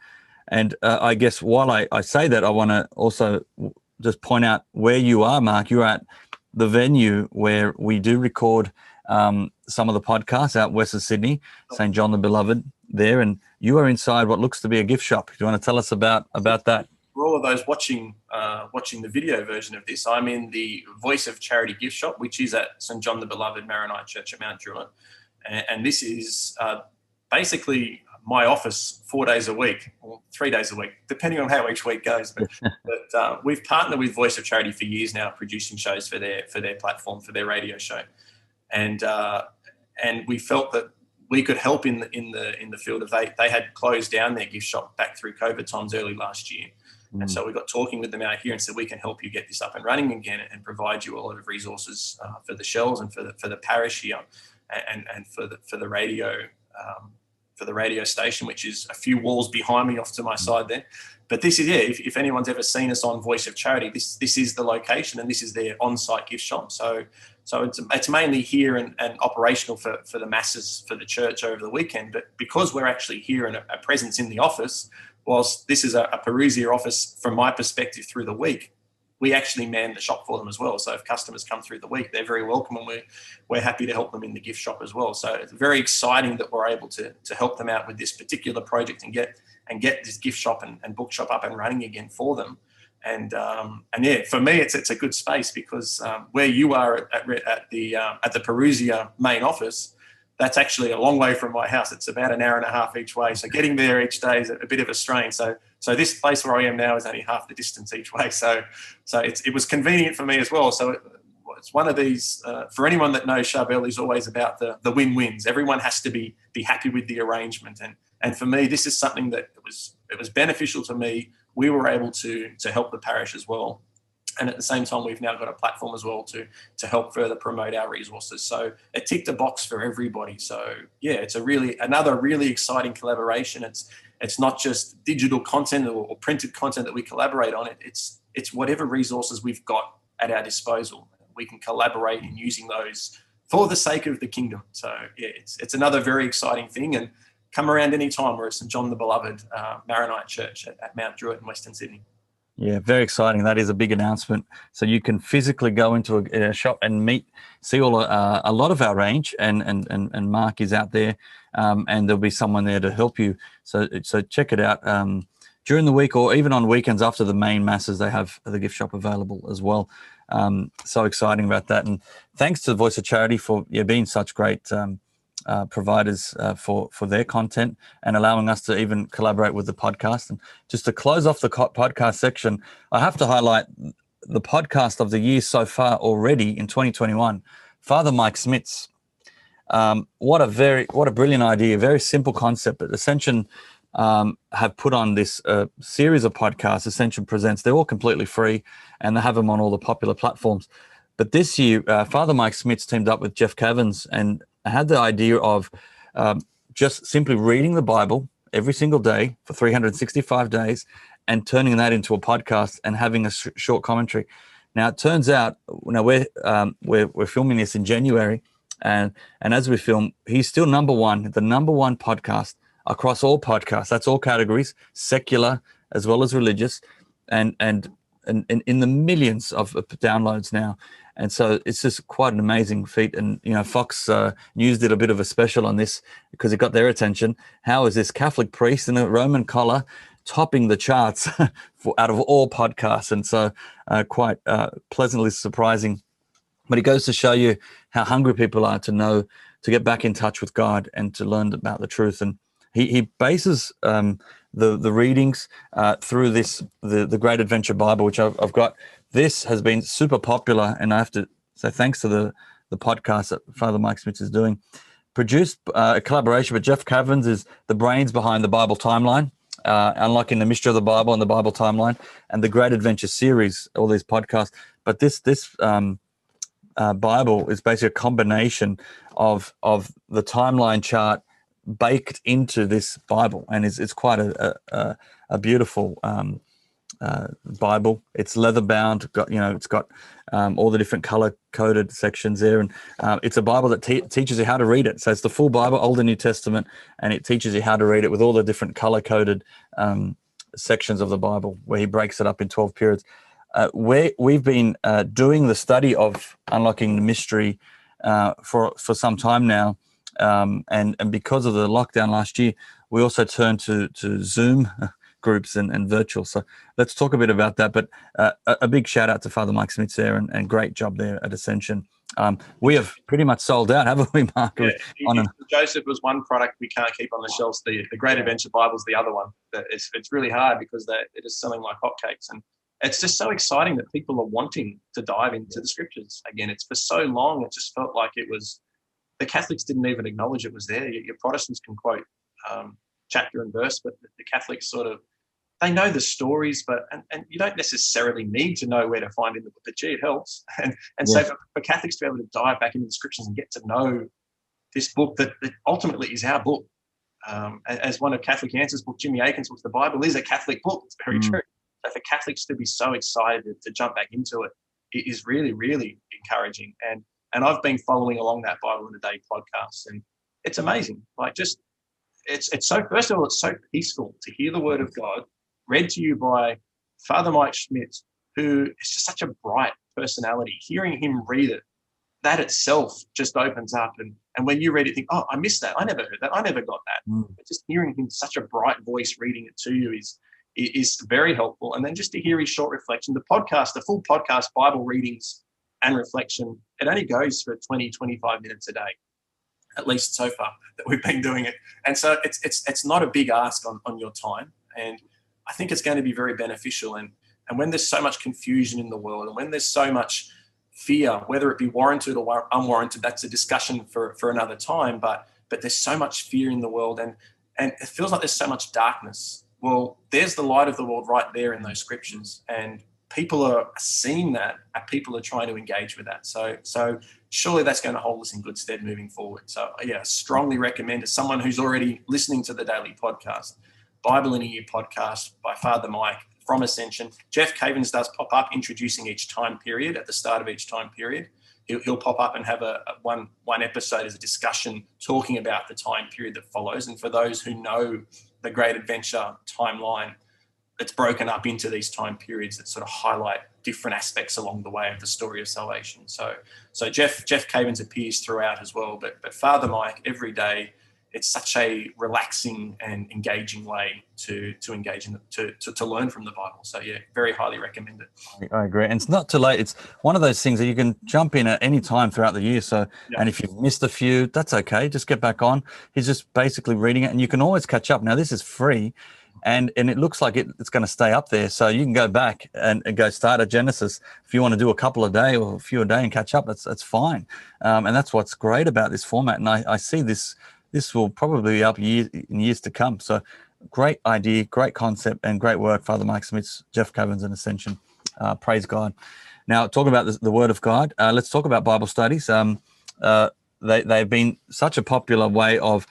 And I guess while I say that, I want to also just point out where you are, Mark. You're at the venue where we do record some of the podcasts out west of Sydney, St. John the Beloved there, and you are inside what looks to be a gift shop. Do you want to tell us about that? For all of those watching the video version of this, I'm in the Voice of Charity gift shop, which is at St. John the Beloved Maronite Church at Mount Druitt. And this is basically my office 4 days a week, or 3 days a week, depending on how each week goes. But we've partnered with Voice of Charity for years now, producing shows for their platform, for their radio show, and we felt that we could help in the field of they had closed down their gift shop back through COVID times early last year. And so we got talking with them out here and said, we can help you get this up and running again and provide you a lot of resources for the shells and for the parish here, and for the radio. For the radio station, which is a few walls behind me off to my side there. But this is, if anyone's ever seen us on Voice of Charity, this is the location, and this is their on-site gift shop. So it's mainly here and operational for the masses, for the church over the weekend. But because we're actually here and a presence in the office, whilst this is a Parousia office from my perspective through the week, we actually man the shop for them as well. So if customers come through the week, they're very welcome, and we're happy to help them in the gift shop as well. So it's very exciting that we're able to help them out with this particular project and get this gift shop and bookshop up and running again for them. And yeah, for me, it's a good space because where you are at the Parousia main office, that's actually a long way from my house. It's about an hour and a half each way. So getting there each day is a bit of a strain. So this place where I am now is only half the distance each way. So it was convenient for me as well. So it's one of these, for anyone that knows, Charbel is always about the win-wins. Everyone has to be happy with the arrangement. And for me, this is something that it was beneficial to me. We were able to help the parish as well. And at the same time, we've now got a platform as well to help further promote our resources. So it ticked a box for everybody. So yeah, it's another really exciting collaboration. It's not just digital content or printed content that we collaborate on. It's whatever resources we've got at our disposal. We can collaborate in using those for the sake of the kingdom. So yeah, it's another very exciting thing. And come around any time. We're at St. John the Beloved Maronite Church at Mount Druitt in Western Sydney. Yeah, very exciting. That is a big announcement. So you can physically go into a shop and see a lot of our range, and Mark is out there, and there'll be someone there to help you. So check it out during the week, or even on weekends after the main masses. They have the gift shop available as well. So exciting about that. And thanks to the Voice of Charity for being such great providers for their content and allowing us to even collaborate with the podcast. And just to close off the podcast section, I have to highlight the podcast of the year so far already in 2021 Father Mike Smits. What a brilliant idea! Very simple concept. But Ascension have put on this series of podcasts. Ascension Presents. They're all completely free, and they have them on all the popular platforms. But this year, Father Mike Smits teamed up with Jeff Cavins and had the idea of just simply reading the Bible every single day for 365 days and turning that into a podcast and having a short commentary. Now, it turns out, we're filming this in January, and as we film, he's still the number one podcast across all podcasts. That's all categories, secular as well as religious, and in the millions of downloads now. And so it's just quite an amazing feat. And, Fox News did a bit of a special on this because it got their attention. How is this Catholic priest in a Roman collar topping the charts out of all podcasts? And so quite pleasantly surprising. But it goes to show you how hungry people are to know, to get back in touch with God and to learn about the truth. And he bases the readings through the Great Adventure Bible, which I've got. This has been super popular, and I have to say thanks to the podcast that Father Mike Smits is doing. Produced a collaboration with Jeff Cavins, is the brains behind the Bible Timeline, Unlocking the Mystery of the Bible and the Bible Timeline, and the Great Adventure series, all these podcasts. But this Bible is basically a combination of the timeline chart baked into this Bible, and it's quite a beautiful Bible. It's leather bound. It's got all the different color coded sections there, and it's a Bible that teaches you how to read it. So it's the full Bible, Old and New Testament, and it teaches you how to read it with all the different color coded sections of the Bible, where he breaks it up in 12 periods. We've been doing the study of unlocking the mystery for some time now, and because of the lockdown last year, we also turned to Zoom groups and virtual. So let's talk a bit about that. But a big shout out to Father Mike Smits there, and great job there at Ascension. We have pretty much sold out, haven't we, Mark? Yeah, Joseph was one product we can't keep on the shelves. The Great Adventure Bible's the other one. It's really hard because they're just selling like hotcakes, and it's just so exciting that people are wanting to dive into the scriptures again. It's for so long, it just felt like it was, the Catholics didn't even acknowledge it was there. Your Protestants can quote chapter and verse, but the Catholics they know the stories, and you don't necessarily need to know where to find in the book, but gee, it helps. So for Catholics to be able to dive back into the scriptures and get to know this book that ultimately is our book. As one of Catholic Answers' book, Jimmy Akin's book, the Bible is a Catholic book. It's very true. So for Catholics to be so excited to jump back into it, it is really, really encouraging. And I've been following along that Bible in a Day podcast, and it's amazing. It's so, first of all, it's so peaceful to hear the word of God read to you by Father Mike Smits, who is just such a bright personality. Hearing him read it, that itself just opens up. And when you read it, you think, oh, I missed that. I never heard that. I never got that. But just hearing him, such a bright voice reading it to you is very helpful. And then just to hear his short reflection, the full podcast, Bible readings and reflection, it only goes for 20, 25 minutes a day, at least so far that we've been doing it. And so it's not a big ask on your time. And I think it's going to be very beneficial. And when there's so much confusion in the world, and when there's so much fear, whether it be warranted or unwarranted, that's a discussion for another time. But there's so much fear in the world, and it feels like there's so much darkness. Well, there's the light of the world right there in those scriptures, and people are seeing that, and people are trying to engage with that. So surely that's going to hold us in good stead moving forward. So yeah, strongly recommend, as someone who's already listening to the daily podcast, Bible in a Year podcast by Father Mike from Ascension. Jeff Cavins does pop up introducing each time period at the start of each time period. He'll pop up and have one episode as a discussion talking about the time period that follows. And for those who know the Great Adventure timeline, it's broken up into these time periods that sort of highlight different aspects along the way of the story of salvation. So Jeff Cavins appears throughout as well, but Father Mike every day. It's such a relaxing and engaging way to engage in to learn from the Bible. So yeah, very highly recommend it. I agree, and it's not too late. It's one of those things that you can jump in at any time throughout the year. So, and if you've missed a few, that's okay. Just get back on. He's just basically reading it, and you can always catch up. Now this is free, and it looks like it's going to stay up there. So you can go back and go start at Genesis if you want to do a couple a day or a few a day and catch up. That's fine, and that's what's great about this format. And I see this will probably be up in years to come. So great idea, great concept, and great work, Father Mike Smith, Jeff Cavins, and Ascension. Praise God. Now, talking about the Word of God, let's talk about Bible studies. They've been such a popular way of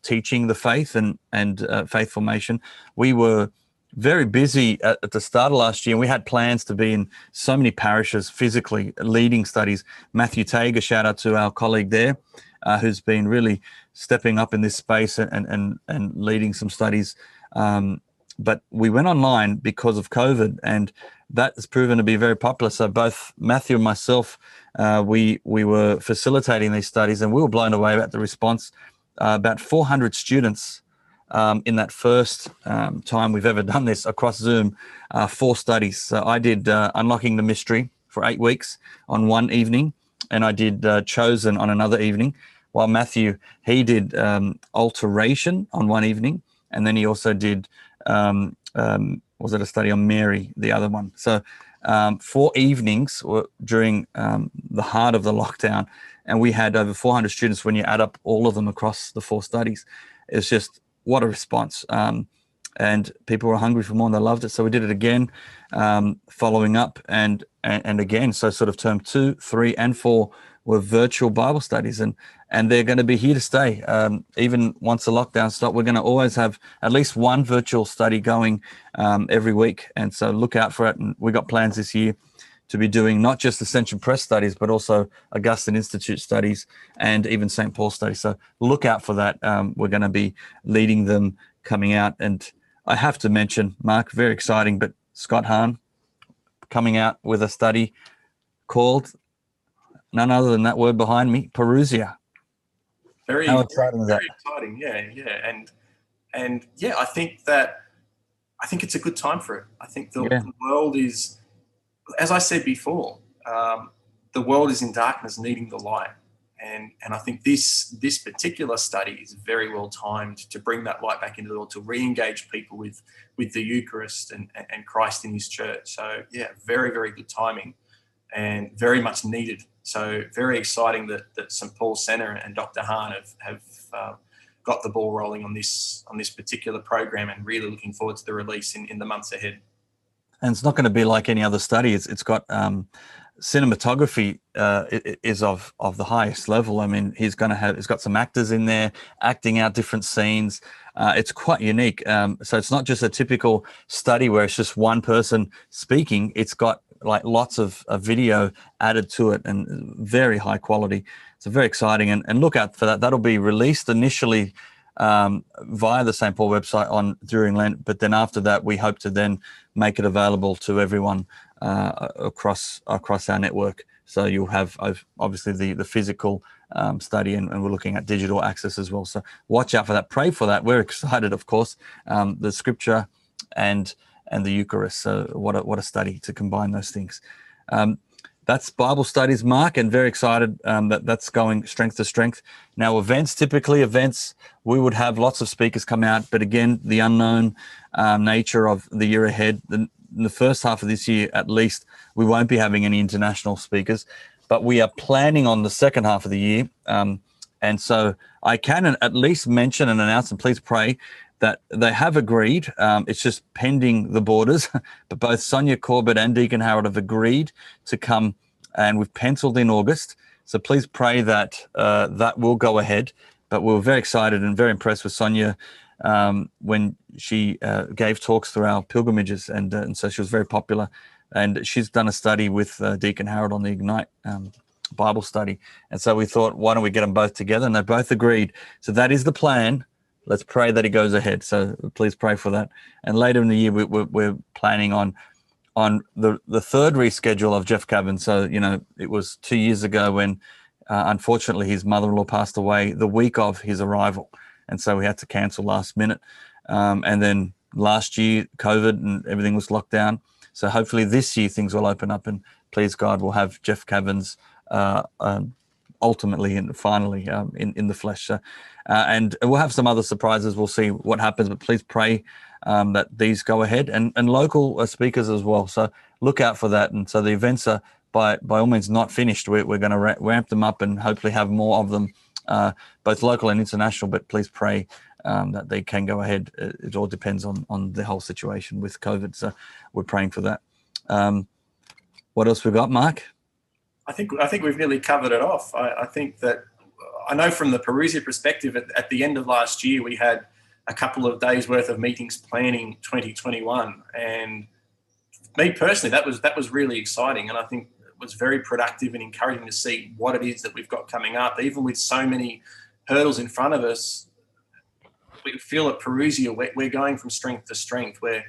teaching the faith and faith formation. We were very busy at the start of last year, and we had plans to be in so many parishes physically leading studies. Matthew Tager, shout out to our colleague there, who's been really stepping up in this space and leading some studies. But we went online because of COVID, and that has proven to be very popular. So both Matthew and myself, we were facilitating these studies, and we were blown away about the response. About 400 students in that first time we've ever done this across Zoom, 4 studies. So I did Unlocking the Mystery for 8 weeks on one evening, and I did Chosen on another evening, while Matthew, he did Alteration on one evening, and then he also did was it a study on Mary, the other one. So 4 evenings were during the heart of the lockdown, and we had over 400 students when you add up all of them across the 4 studies. It's just, what a response. And people were hungry for more, and they loved it. So we did it again, following up, and again. So sort of term 2, 3, and 4 were virtual Bible studies, and they're going to be here to stay. Even once the lockdown stops, we're going to always have at least one virtual study going every week. And so look out for it. And we got plans this year to be doing not just Ascension Press studies, but also Augustine Institute studies and even St. Paul studies. So look out for that. We're going to be leading them coming out. And I have to mention, Mark, very exciting, but Scott Hahn coming out with a study called none other than that word behind me, Parousia. How exciting is that? Very exciting, yeah. And yeah, I think it's a good time for it. I think the world is, as I said before, the world is in darkness, needing the light. And I think this particular study is very well timed to bring that light back into the world, to re-engage people with the Eucharist and Christ in his church. So yeah, very, very good timing and very much needed. So very exciting that St. Paul's Centre and Dr. Hahn have got the ball rolling on this particular program, and really looking forward to the release in the months ahead. And it's not going to be like any other study. It's got cinematography is of the highest level. I mean, he's got some actors in there acting out different scenes. It's quite unique. So it's not just a typical study where it's just one person speaking. It's got like lots of video added to it, and very high quality. So very exciting, and look out for that. That'll be released initially via the St. Paul website during Lent, but then after that we hope to then make it available to everyone across our network. So you'll have obviously the physical study, and we're looking at digital access as well. So watch out for that. Pray for that. We're excited, of course, the Scripture and the Eucharist. So what a study to combine those things. That's Bible studies, Mark, and very excited that's going strength to strength. Now, typically events, we would have lots of speakers come out, but again, the unknown nature of the year ahead, in the first half of this year at least, we won't be having any international speakers, but we are planning on the second half of the year. And so I can at least mention and announce, and please pray, that they have agreed. It's just pending the borders, but both Sonia Corbett and Deacon Harold have agreed to come, and we've penciled in August. So please pray that that will go ahead. But we were very excited and very impressed with Sonia when she gave talks through our pilgrimages, and so she was very popular. And she's done a study with Deacon Harold on the Ignite Bible study. And so we thought, why don't we get them both together? And they both agreed. So that is the plan. Let's pray that it goes ahead. So please pray for that. And later in the year, we're planning on the third reschedule of Jeff Cavins. So, it was 2 years ago when, unfortunately, his mother-in-law passed away the week of his arrival. And so we had to cancel last minute. And then last year, COVID and everything was locked down. So hopefully this year things will open up, and please God, we'll have Jeff Cavins ultimately and finally in the flesh. And we'll have some other surprises. We'll see what happens, but please pray that these go ahead, and local speakers as well. So look out for that. And so the events are by all means not finished. We're going to ramp them up and hopefully have more of them, both local and international. But please pray that they can go ahead. It all depends on the whole situation with COVID. So we're praying for that. What else we got, Mark? I think we've nearly covered it off. I think that I know from the Parousia perspective, at the end of last year, we had a couple of days worth of meetings planning 2021, and me personally, that was really exciting, and I think it was very productive and encouraging to see what it is that we've got coming up. Even with so many hurdles in front of us, we feel at Parousia we're going from strength to strength. We're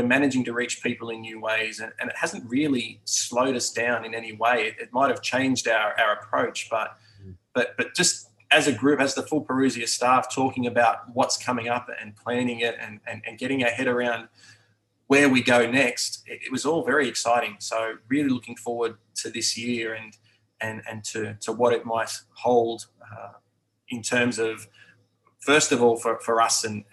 managing to reach people in new ways, and it hasn't really slowed us down in any way. It might have changed our approach, but just as a group, as the full Parousia staff, talking about what's coming up and planning it and getting our head around where we go next, it was all very exciting. So really looking forward to this year and to what it might hold in terms of, first of all, for us and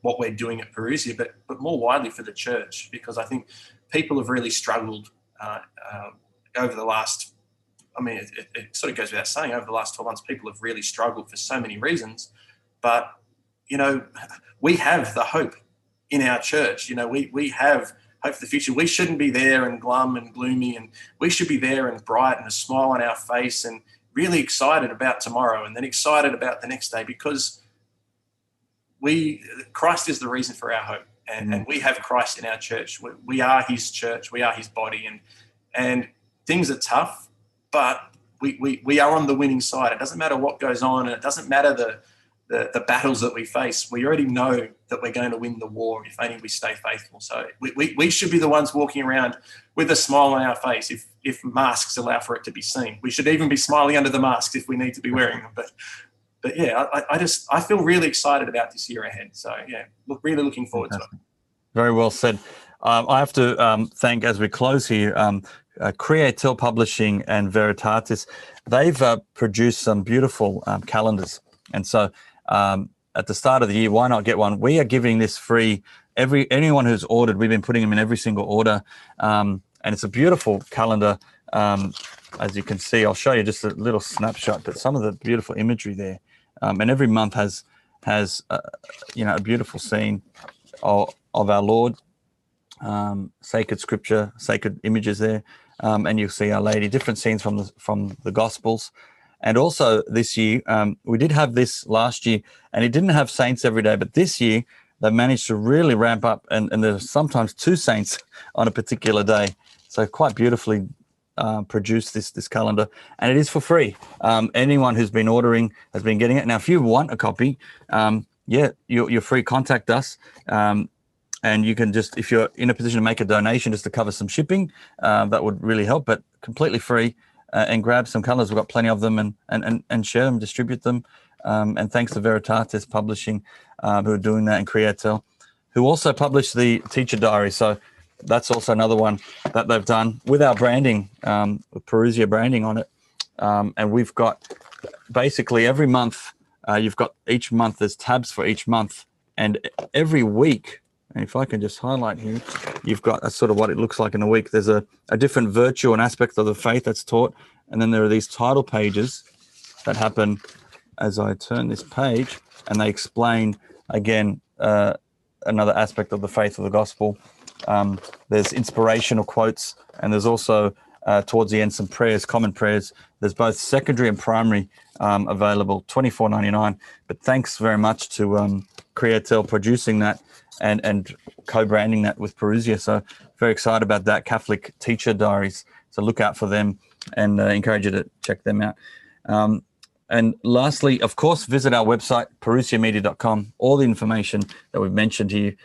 what we're doing at Parousia, but more widely for the church, because I think people have really struggled over the last, it sort of goes without saying, over the last 12 months, people have really struggled for so many reasons. But, we have the hope in our church. We have hope for the future. We shouldn't be there and glum and gloomy, and we should be there and bright and a smile on our face and really excited about tomorrow and then excited about the next day, because Christ is the reason for our hope, and we have Christ in our church. We are his church. We are his body, and things are tough, but we are on the winning side. It doesn't matter what goes on, and it doesn't matter the battles that we face. We already know that we're going to win the war if only we stay faithful. So we should be the ones walking around with a smile on our face if masks allow for it to be seen. We should even be smiling under the masks if we need to be wearing them. But yeah, I feel really excited about this year ahead. So yeah, really looking forward to it. Very well said. I have to thank, as we close here, Createl Publishing and Veritatis. They've produced some beautiful calendars. And so at the start of the year, why not get one? We are giving this free. Anyone who's ordered, we've been putting them in every single order. And it's a beautiful calendar. As you can see, I'll show you just a little snapshot, but some of the beautiful imagery there. And every month has a beautiful scene of our Lord, sacred scripture, sacred images there, and you'll see Our Lady, different scenes from the Gospels. And also this year, we did have this last year, and it didn't have saints every day, but this year they managed to really ramp up, and there's sometimes 2 saints on a particular day. So quite beautifully produced this calendar, and it is for free. Anyone who's been ordering has been getting it. Now, if you want a copy, you're free. Contact us, and you can just, if you're in a position to make a donation just to cover some shipping, that would really help. But completely free, and grab some colors. We've got plenty of them, and share them, distribute them. And thanks to Veritatis Publishing, who are doing that, and Createl, who also published the teacher diary. So that's also another one that they've done with our branding, with Parousia branding on it. And we've got basically every month, you've got each month, there's tabs for each month. And every week, and if I can just highlight here, you've got a sort of what it looks like in a week. There's a different virtue and aspect of the faith that's taught. And then there are these title pages that happen as I turn this page, and they explain, again, another aspect of the faith of the gospel. There's inspirational quotes, and there's also towards the end some prayers, common prayers. There's both secondary and primary available, $24.99. But thanks very much to Createl producing that and co-branding that with Parousia. So very excited about that. Catholic Teacher Diaries. So look out for them, and encourage you to check them out. And lastly, of course, visit our website, parousiamedia.com. All the information that we've mentioned here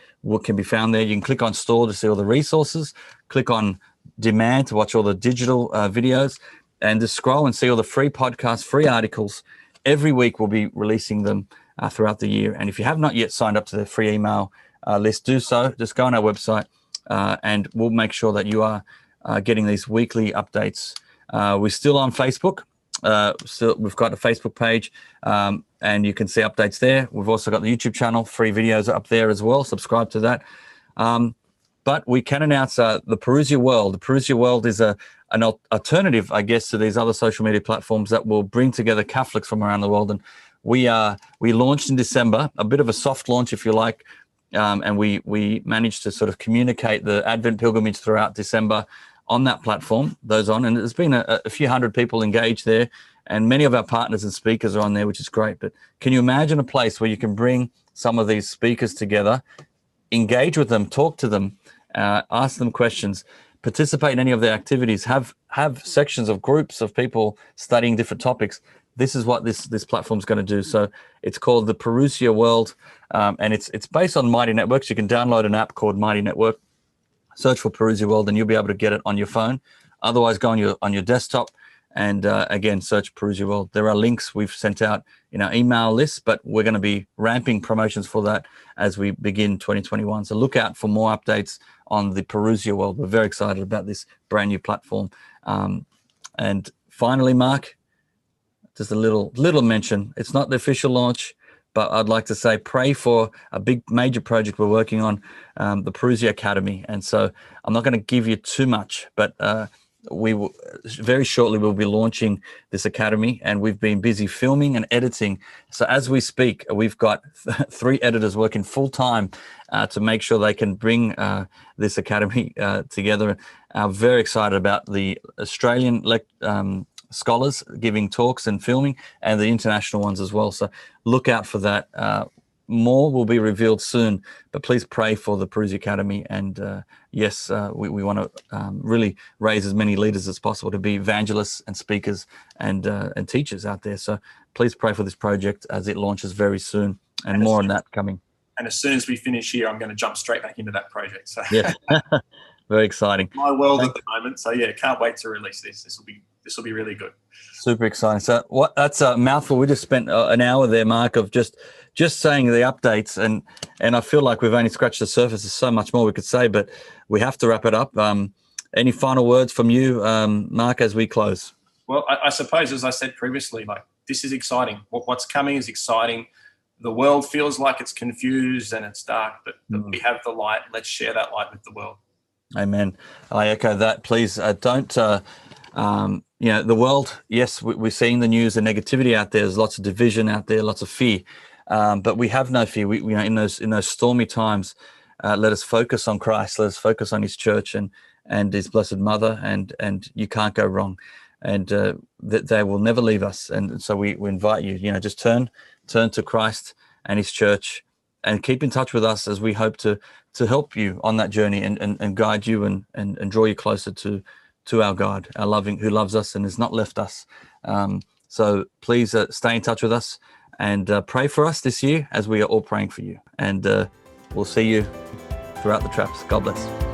can be found there. You can click on store to see all the resources, click on demand to watch all the digital videos, and just scroll and see all the free podcasts, free articles. Every week we'll be releasing them throughout the year. And if you have not yet signed up to the free email list, do so. Just go on our website, and we'll make sure that you are getting these weekly updates. We're still on Facebook. So we've got a Facebook page, and you can see updates there. We've also got the YouTube channel, free videos up there as well. Subscribe to that. But we can announce the Parousia World. The Parousia World is an alternative, I guess, to these other social media platforms that will bring together Catholics from around the world. And we launched in December, a bit of a soft launch, if you like, and we managed to sort of communicate the Advent pilgrimage throughout December on that platform. And there's been a few hundred people engaged there, and many of our partners and speakers are on there, which is great. But can you imagine a place where you can bring some of these speakers together, engage with them, talk to them, ask them questions, participate in any of their activities, have sections of groups of people studying different topics? This is what this platform is going to do. So it's called the Parousia World, and it's based on Mighty Networks. You can download an app called Mighty Network, search for Parousia World, and you'll be able to get it on your phone. Otherwise, go on your desktop and again, search Parousia World. There are links we've sent out in our email list, but we're going to be ramping promotions for that as we begin 2021. So look out for more updates on the Parousia World. We're very excited about this brand new platform. And finally, Mark, just a little mention. It's not the official launch, but I'd like to say pray for a big major project we're working on, the Parousia Academy. And so I'm not going to give you too much, but we will very shortly we'll be launching this academy, and we've been busy filming and editing. So as we speak, we've got 3 editors working full time to make sure they can bring this academy together. I'm very excited about the Australian scholars giving talks and filming, and the international ones as well. So look out for that. More will be revealed soon, but please pray for the Parousia Academy. And yes, we want to really raise as many leaders as possible to be evangelists and speakers and teachers out there. So please pray for this project as it launches very soon, and more on that coming. And as soon as we finish here, I'm going to jump straight back into that project. So yeah, very exciting. My world at the moment. So yeah, can't wait to release this. This will be really good. Super exciting. So that's a mouthful. We just spent an hour there, Mark, of just saying the updates, and I feel like we've only scratched the surface. There's so much more we could say, but we have to wrap it up. Any final words from you, Mark, as we close? Well, I suppose, as I said previously, like, this is exciting. What's coming is exciting. The world feels like it's confused and it's dark, but we have the light. Let's share that light with the world. Amen. I echo that. Please don't. The world. Yes, we're seeing the news, the negativity out there. There's lots of division out there, lots of fear. But we have no fear. We in those stormy times, let us focus on Christ. Let us focus on His church and His Blessed Mother, and you can't go wrong. And that they will never leave us. And so we invite you. Just turn to Christ and His church, and keep in touch with us as we hope to help you on that journey and guide you and draw you closer to our God, our loving, who loves us and has not left us. So please stay in touch with us and pray for us this year as we are all praying for you. And we'll see you throughout the traps. God bless.